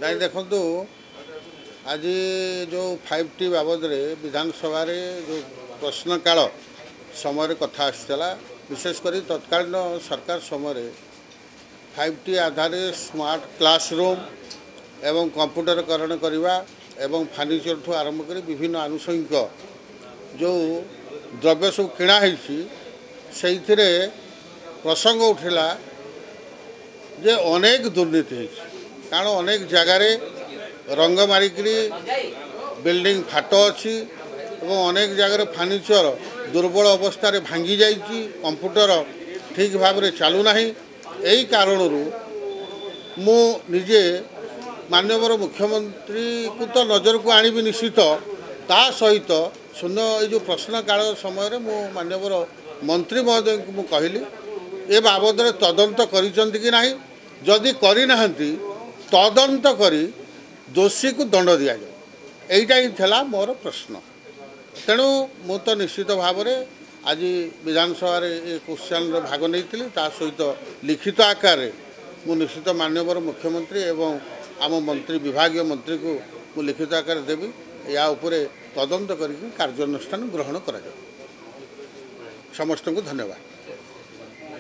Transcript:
ନାଇଁ ଦେଖନ୍ତୁ आज जो 5T बाबद विधानसभा जो प्रश्नकाल समय कथा आसाला विशेषकर तत्कालीन सरकार समय 5T आधार स्मार्ट क्लासरूम एवं कंप्यूटरकरण करवा एवं फर्निचर ठू आरंभ कर विभिन्न आनुषंगिक जो द्रव्य सब किणा से प्रसंग उठला जे अनेक दुर्नीति कारण अनेक जगार रंग मारिकी बिल्डिंग फाट अच्छी अनेक जगह फर्निचर दुर्बल अवस्था भांगी जाइए कंप्यूटर ठीक भाव में चलूना यही कारण मु निजे माननीय मुख्यमंत्री को तो नजर को आनी निश्चित ता सहित शून्य ये प्रश्न काल समय मु माननीय मंत्री महोदय को कहली ए बाबद तदंत कि नहीं जदि करना तदंत करी दोषी को दंड दि जाए यहीटा ही था मोर प्रश्न तेणु मु तो निश्चित भाव में आज विधानसभा ये क्वेश्चन भाग नहीं सहित लिखित आकार मु निश्चित माननीय मुख्यमंत्री एवं आम मंत्री विभागीय मंत्री को मु लिखित आकार देवी या उपरे तदंत करके कार्यानुष्ठान ग्रहण करा जाए। समस्त को धन्यवाद।